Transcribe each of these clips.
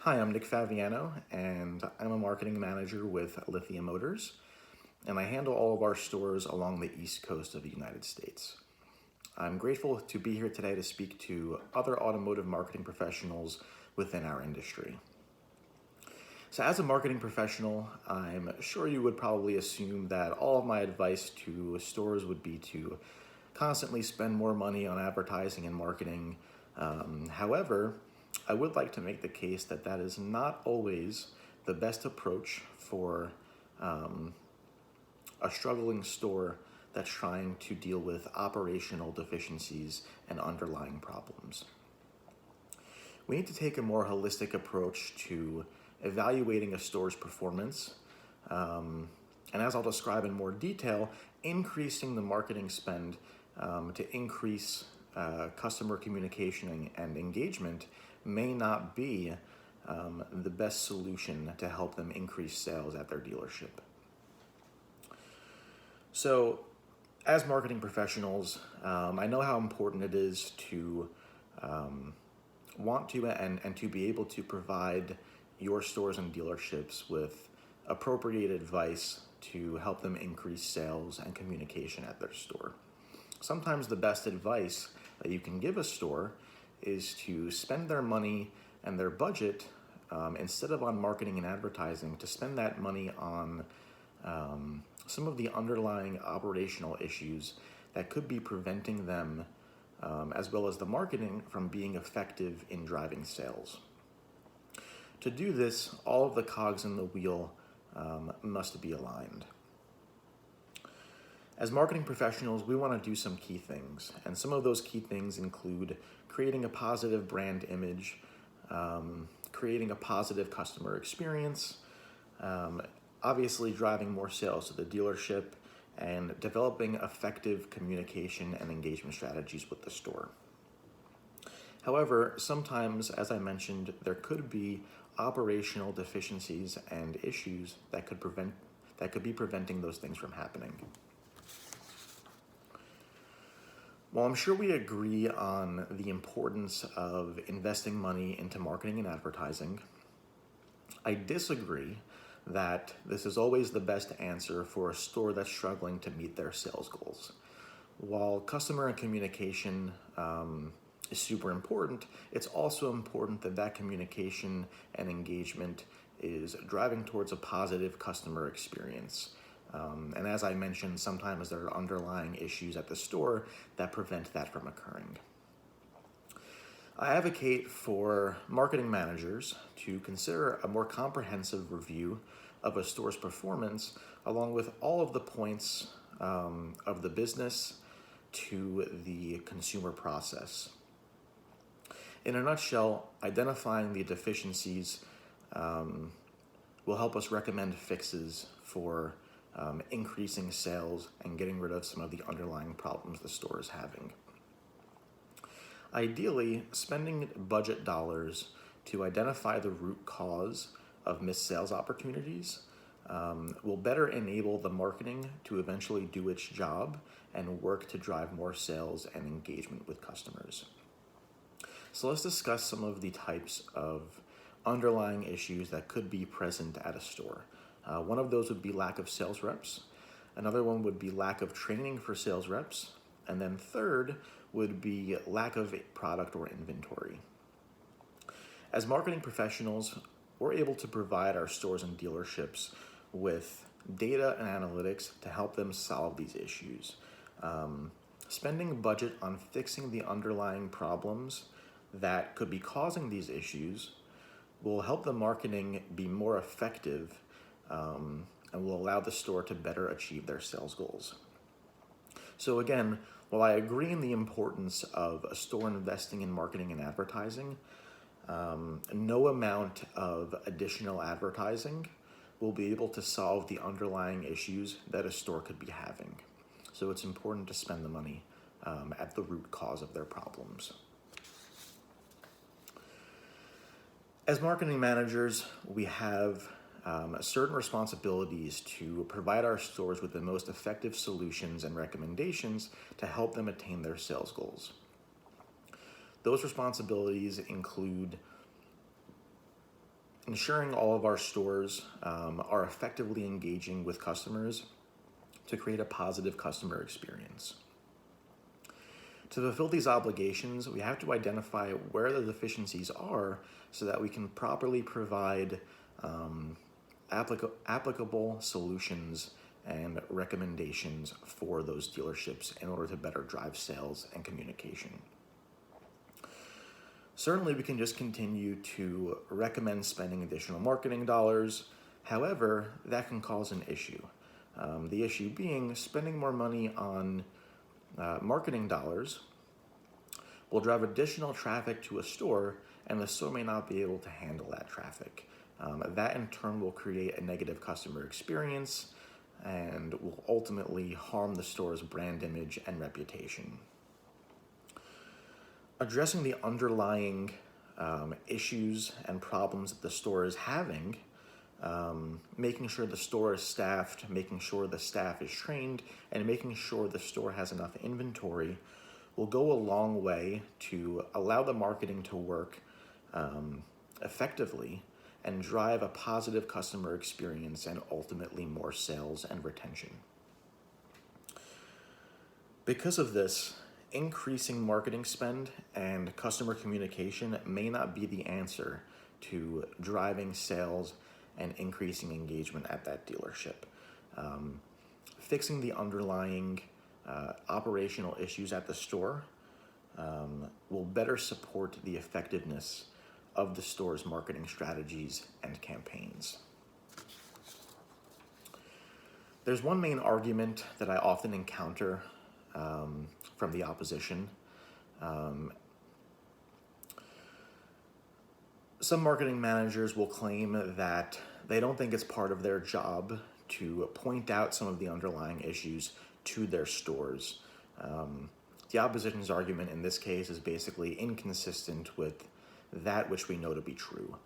Hi, I'm Nick Faviano, and I'm a marketing manager with Lithium Motors, and I handle all of our stores along the East Coast of the United States. I'm grateful to be here today to speak to other automotive marketing professionals within our industry. So, as a marketing professional, I'm sure you would probably assume that all of my advice to stores would be to constantly spend more money on advertising and marketing. However, I would like to make the case that that is not always the best approach for a struggling store that's trying to deal with operational deficiencies and underlying problems. We need to take a more holistic approach to evaluating a store's performance, and as I'll describe in more detail, increasing the marketing spend to increase customer communication and engagement may not be the best solution to help them increase sales at their dealership. So, as marketing professionals, I know how important it is to want to and to be able to provide your stores and dealerships with appropriate advice to help them increase sales and communication at their store. Sometimes the best advice that you can give a store is to spend their money and their budget instead of on marketing and advertising, to spend that money on some of the underlying operational issues that could be preventing them, as well as the marketing, from being effective in driving sales. To do this, all of the cogs in the wheel must be aligned. As marketing professionals, we want to do some key things, and some of those key things include creating a positive brand image, creating a positive customer experience, obviously driving more sales to the dealership, and developing effective communication and engagement strategies with the store. However, sometimes, as I mentioned, there could be operational deficiencies and issues that could be preventing those things from happening. While I'm sure we agree on the importance of investing money into marketing and advertising, I disagree that this is always the best answer for a store that's struggling to meet their sales goals. While customer and communication is super important, it's also important that that communication and engagement is driving towards a positive customer experience. And as I mentioned, sometimes there are underlying issues at the store that prevent that from occurring. I advocate for marketing managers to consider a more comprehensive review of a store's performance, along with all of the points of the business to the consumer process. In a nutshell, identifying the deficiencies will help us recommend fixes for increasing sales and getting rid of some of the underlying problems the store is having. Ideally, spending budget dollars to identify the root cause of missed sales opportunities will better enable the marketing to eventually do its job and work to drive more sales and engagement with customers. So let's discuss some of the types of underlying issues that could be present at a store. One of those would be lack of sales reps. Another one would be lack of training for sales reps. And then third would be lack of product or inventory. As marketing professionals, we're able to provide our stores and dealerships with data and analytics to help them solve these issues. Spending budget on fixing the underlying problems that could be causing these issues will help the marketing be more effective and will allow the store to better achieve their sales goals. So again, while I agree in the importance of a store investing in marketing and advertising, no amount of additional advertising will be able to solve the underlying issues that a store could be having. So it's important to spend the money at the root cause of their problems. As marketing managers, we have certain responsibilities to provide our stores with the most effective solutions and recommendations to help them attain their sales goals. Those responsibilities include ensuring all of our stores are effectively engaging with customers to create a positive customer experience. To fulfill these obligations, we have to identify where the deficiencies are so that we can properly provide applicable solutions and recommendations for those dealerships in order to better drive sales and communication. Certainly, we can just continue to recommend spending additional marketing dollars. However, that can cause an issue. The issue being spending more money on marketing dollars will drive additional traffic to a store, and the store may not be able to handle that traffic. That in turn will create a negative customer experience and will ultimately harm the store's brand image and reputation. Addressing the underlying issues and problems that the store is having, making sure the store is staffed, making sure the staff is trained, and making sure the store has enough inventory will go a long way to allow the marketing to work effectively and drive a positive customer experience and ultimately more sales and retention. Because of this, increasing marketing spend and customer communication may not be the answer to driving sales and increasing engagement at that dealership. Fixing the underlying operational issues at the store will better support the effectiveness of the store's marketing strategies and campaigns. There's one main argument that I often encounter from the opposition. Some marketing managers will claim that they don't think it's part of their job to point out some of the underlying issues to their stores. The opposition's argument in this case is basically inconsistent with that which we know to be true.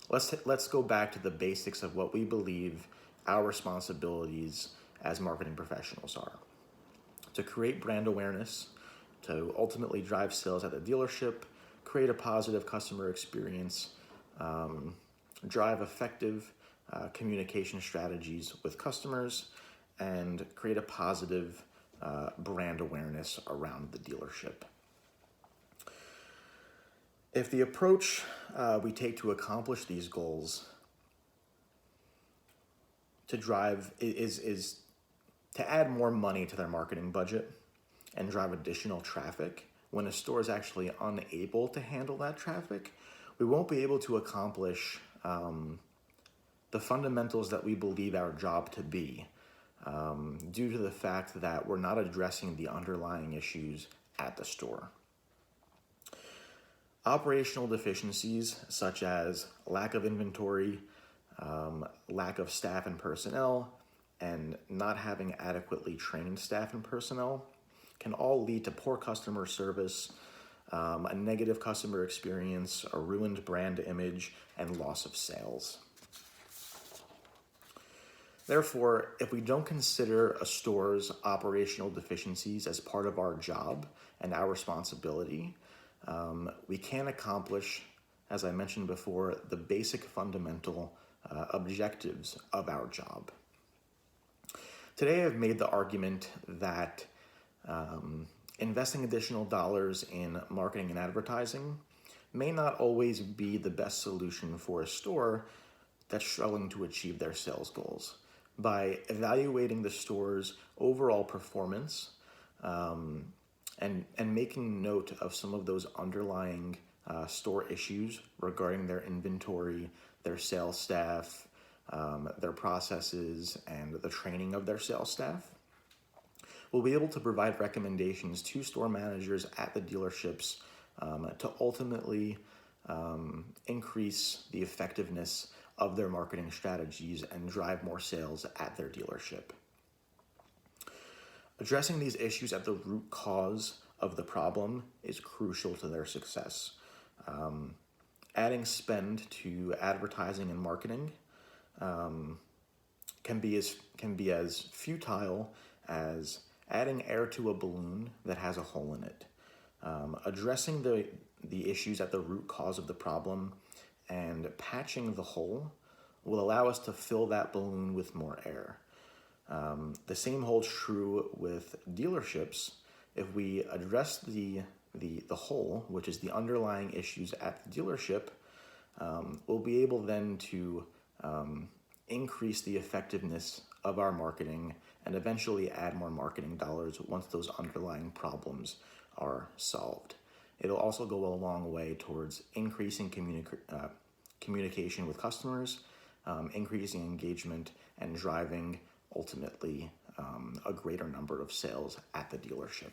Let's go back to the basics of what we believe our responsibilities as marketing professionals are. To create brand awareness, to ultimately drive sales at the dealership, create a positive customer experience, drive effective communication strategies with customers, and create a positive brand awareness around the dealership. If the approach we take to accomplish these goals to drive is to add more money to their marketing budget and drive additional traffic when a store is actually unable to handle that traffic, we won't be able to accomplish the fundamentals that we believe our job to be due to the fact that we're not addressing the underlying issues at the store. Operational deficiencies such as lack of inventory, lack of staff and personnel, and not having adequately trained staff and personnel can all lead to poor customer service, a negative customer experience, a ruined brand image, and loss of sales. Therefore, if we don't consider a store's operational deficiencies as part of our job and our responsibility, we can accomplish, as I mentioned before, the basic fundamental objectives of our job. Today, I've made the argument that investing additional dollars in marketing and advertising may not always be the best solution for a store that's struggling to achieve their sales goals. By evaluating the store's overall performance and making note of some of those underlying store issues regarding their inventory, their sales staff, their processes, and the training of their sales staff, we'll be able to provide recommendations to store managers at the dealerships to ultimately increase the effectiveness of their marketing strategies and drive more sales at their dealership. Addressing these issues at the root cause of the problem is crucial to their success. Adding spend to advertising and marketing can be as futile as adding air to a balloon that has a hole in it. Addressing the issues at the root cause of the problem and patching the hole will allow us to fill that balloon with more air. The same holds true with dealerships. If we address the hole, which is the underlying issues at the dealership, we'll be able then to increase the effectiveness of our marketing and eventually add more marketing dollars once those underlying problems are solved. It'll also go a long way towards increasing communication with customers, increasing engagement, and driving ultimately a greater number of sales at the dealership.